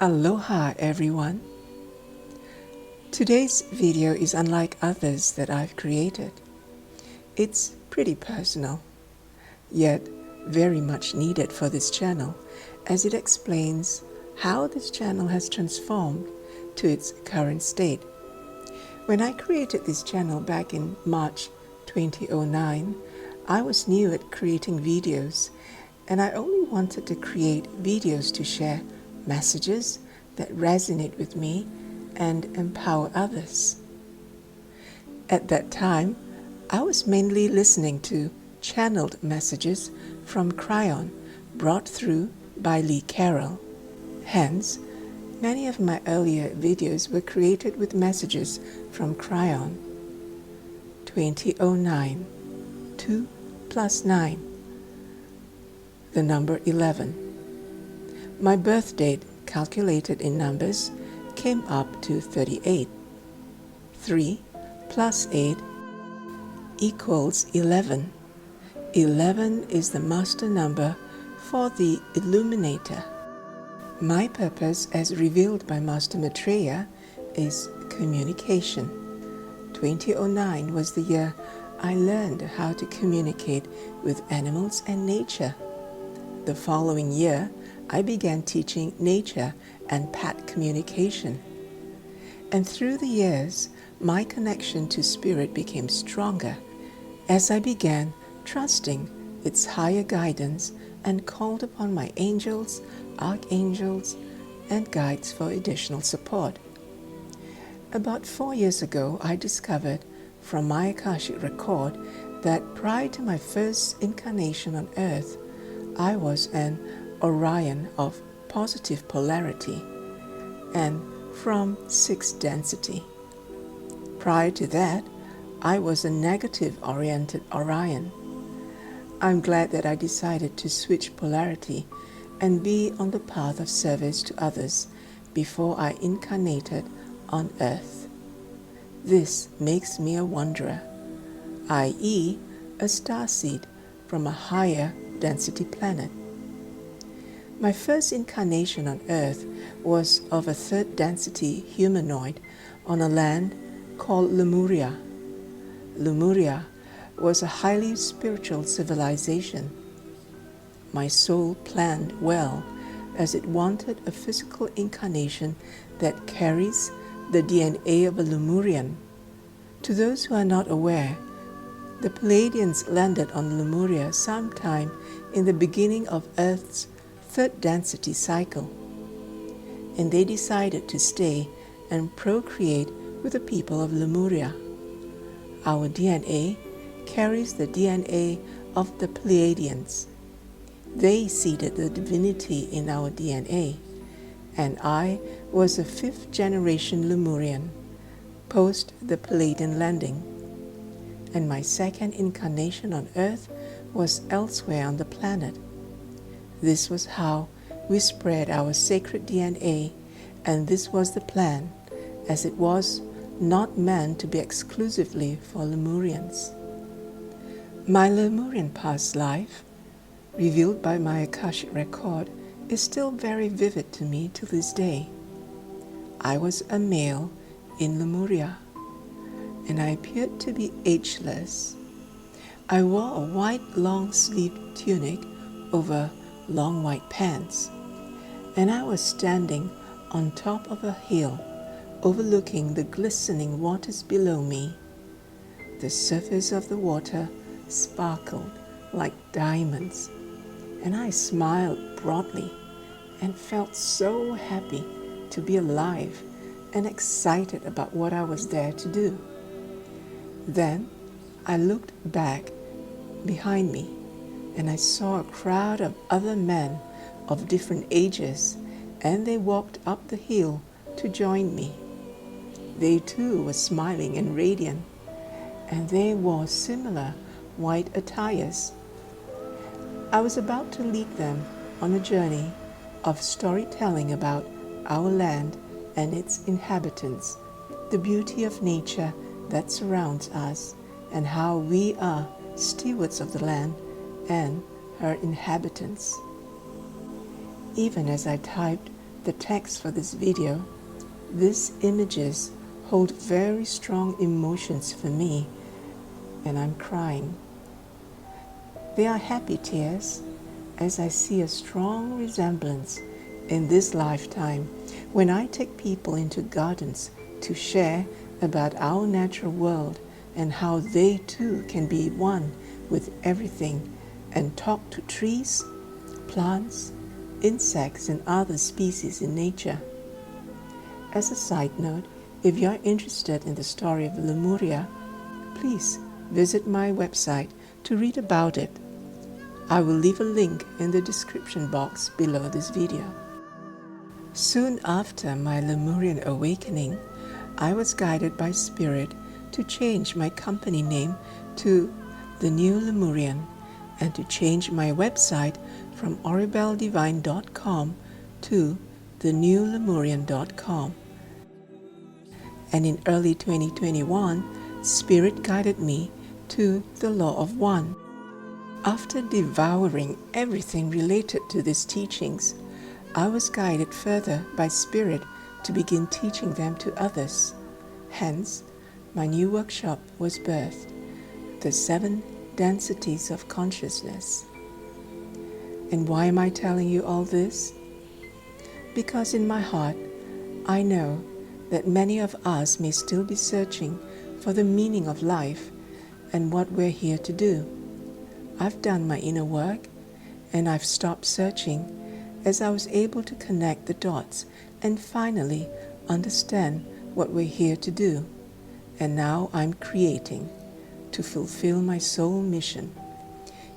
Aloha everyone! Today's video is unlike others that I've created. It's pretty personal, yet very much needed for this channel, as it explains how this channel has transformed to its current state. When I created this channel back in March 2009, I was new at creating videos, and I only wanted to create videos to share messages that resonate with me and empower others. At that time, I was mainly listening to channeled messages from Cryon brought through by Lee Carroll. Hence, many of my earlier videos were created with messages from Cryon. 2009, 2 plus 9, the number 11. My birth date, calculated in numbers, came up to 38. 3 plus 8 equals 11. 11 is the master number for the Illuminator. My purpose, as revealed by Master Maitreya, is communication. 2009 was the year I learned how to communicate with animals and nature. The following year, I began teaching nature and pet communication. And through the years, my connection to spirit became stronger as I began trusting its higher guidance and called upon my angels, archangels, and guides for additional support. About 4 years ago, I discovered from my Akashic record that prior to my first incarnation on Earth, I was an Orion of positive polarity and from 6th density. Prior to that, I was a negative-oriented Orion. I'm glad that I decided to switch polarity and be on the path of service to others before I incarnated on Earth. This makes me a wanderer, i.e., a starseed from a higher density planet. My first incarnation on Earth was of a 3rd density humanoid on a land called Lemuria. Lemuria was a highly spiritual civilization. My soul planned well, as it wanted a physical incarnation that carries the DNA of a Lemurian. To those who are not aware, the Pleiadians landed on Lemuria sometime in the beginning of Earth's 3rd density cycle, and they decided to stay and procreate with the people of Lemuria. Our DNA carries the DNA of the Pleiadians. They seeded the divinity in our DNA, and I was a 5th generation Lemurian, post the Pleiadian landing, and my second incarnation on Earth was elsewhere on the planet. This was how we spread our sacred DNA, and this was the plan, as it was not meant to be exclusively for Lemurians. My Lemurian past life, revealed by my Akashic record, is still very vivid to me to this day. I was a male in Lemuria, and I appeared to be ageless. I wore a white long-sleeved tunic over long white pants, and I was standing on top of a hill overlooking the glistening waters below me. The surface of the water sparkled like diamonds, and I smiled broadly and felt so happy to be alive and excited about what I was there to do. Then I looked back behind me, and I saw a crowd of other men of different ages, and they walked up the hill to join me. They too were smiling and radiant, and they wore similar white attires. I was about to lead them on a journey of storytelling about our land and its inhabitants, the beauty of nature that surrounds us, and how we are stewards of the land and her inhabitants. Even as I typed the text for this video, these images hold very strong emotions for me, and I'm crying. They are happy tears as I see a strong resemblance in this lifetime when I take people into gardens to share about our natural world and how they too can be one with everything and talk to trees, plants, insects, and other species in nature. As a side note, if you're interested in the story of Lemuria, please visit my website to read about it. I will leave a link in the description box below this video. Soon after my Lemurian awakening, I was guided by Spirit to change my company name to The New Lemurian and to change my website from oribeldivine.com to thenewlemurian.com. And in early 2021, Spirit guided me to the Law of One. After devouring everything related to these teachings, I was guided further by Spirit to begin teaching them to others. Hence, my new workshop was birthed, The 7 Densities of Consciousness. And why am I telling you all this? Because in my heart, I know that many of us may still be searching for the meaning of life and what we're here to do. I've done my inner work, and I've stopped searching as I was able to connect the dots and finally understand what we're here to do. And now I'm creating to fulfill my soul mission.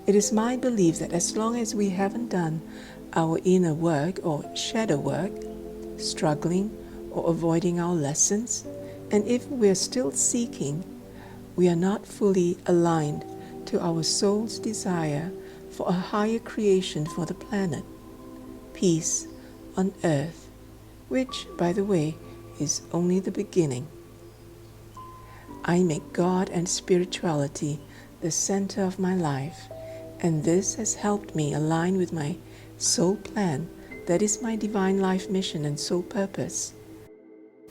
It is my belief that as long as we haven't done our inner work or shadow work, struggling or avoiding our lessons, and if we're still seeking, we are not fully aligned to our soul's desire for a higher creation for the planet, peace on earth, which, by the way, is only the beginning. I make God and spirituality the center of my life, and this has helped me align with my soul plan, that is my divine life mission and soul purpose.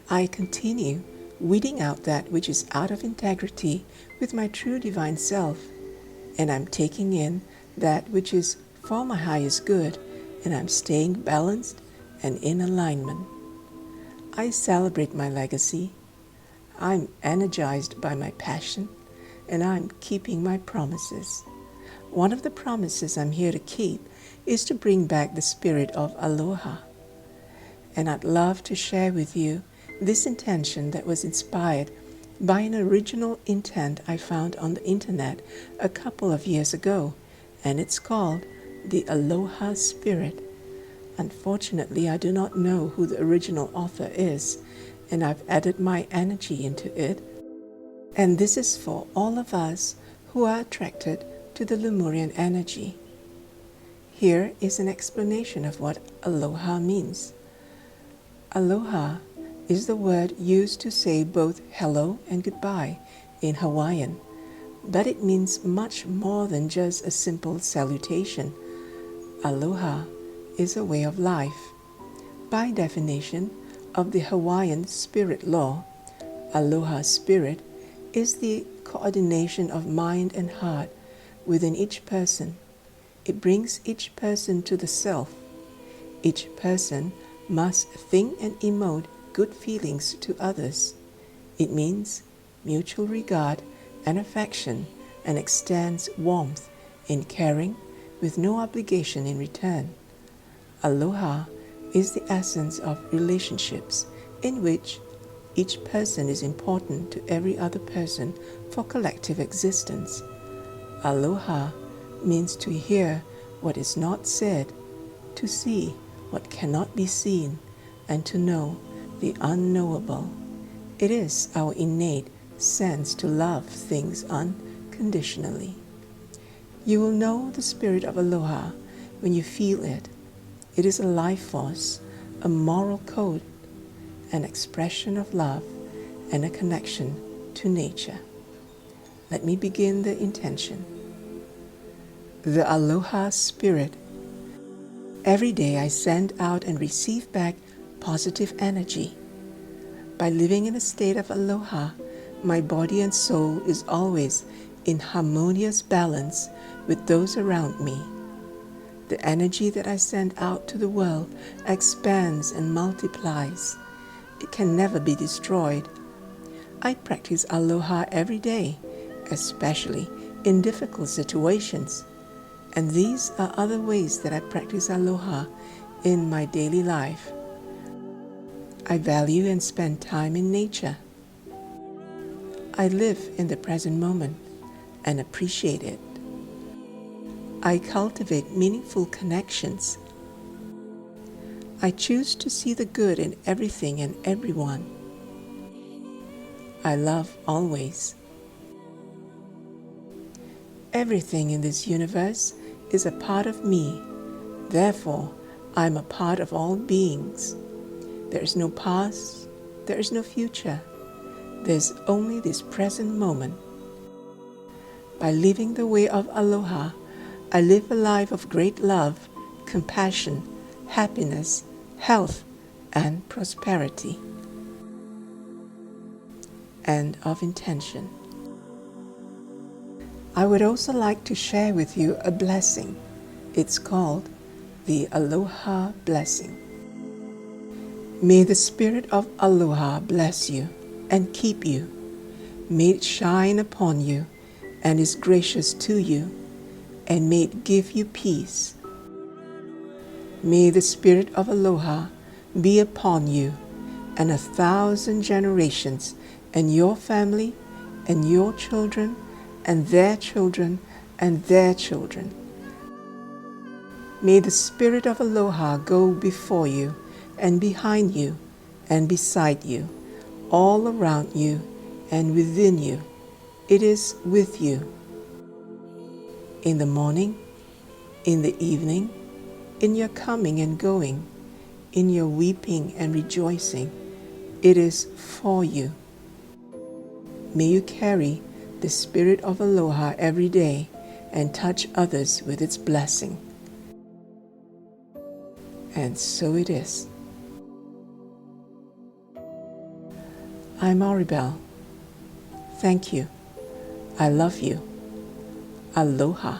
I continue weeding out that which is out of integrity with my true divine self, and I'm taking in that which is for my highest good, and I'm staying balanced and in alignment. I celebrate my legacy. I'm energized by my passion, and I'm keeping my promises. One of the promises I'm here to keep is to bring back the spirit of Aloha. And I'd love to share with you this intention that was inspired by an original intent I found on the internet a couple of years ago, and it's called the Aloha Spirit. Unfortunately, I do not know who the original author is, and I've added my energy into it. And this is for all of us who are attracted to the Lemurian energy. Here is an explanation of what Aloha means. Aloha is the word used to say both hello and goodbye in Hawaiian, but it means much more than just a simple salutation. Aloha is a way of life. By definition of the Hawaiian spirit law, Aloha Spirit is the coordination of mind and heart within each person. It brings each person to the self. Each person must think and emote good feelings to others. It means mutual regard and affection, and extends warmth in caring with no obligation in return. Aloha is the essence of relationships in which each person is important to every other person for collective existence. Aloha means to hear what is not said, to see what cannot be seen, and to know the unknowable. It is our innate sense to love things unconditionally. You will know the spirit of Aloha when you feel it. It is a life force, a moral code, an expression of love, and a connection to nature. Let me begin the intention. The Aloha Spirit. Every day I send out and receive back positive energy. By living in a state of aloha, my body and soul is always in harmonious balance with those around me. The energy that I send out to the world expands and multiplies. It can never be destroyed. I practice aloha every day, especially in difficult situations. And these are other ways that I practice aloha in my daily life. I value and spend time in nature. I live in the present moment and appreciate it. I cultivate meaningful connections. I choose to see the good in everything and everyone. I love always. Everything in this universe is a part of me. Therefore, I am a part of all beings. There is no past, there is no future. There's only this present moment. By living the way of aloha, I live a life of great love, compassion, happiness, health, and prosperity. End of intention. I would also like to share with you a blessing. It's called the Aloha Blessing. May the spirit of aloha bless you and keep you. May it shine upon you and is gracious to you, and may it give you peace. May the spirit of aloha be upon you and 1,000 generations, and your family, and your children, and their children, and their children. May the spirit of aloha go before you, and behind you, and beside you, all around you, and within you. It is with you. In the morning, in the evening, in your coming and going, in your weeping and rejoicing, it is for you. May you carry the spirit of aloha every day and touch others with its blessing. And so it is. I'm Oribel. Thank you. I love you. Aloha.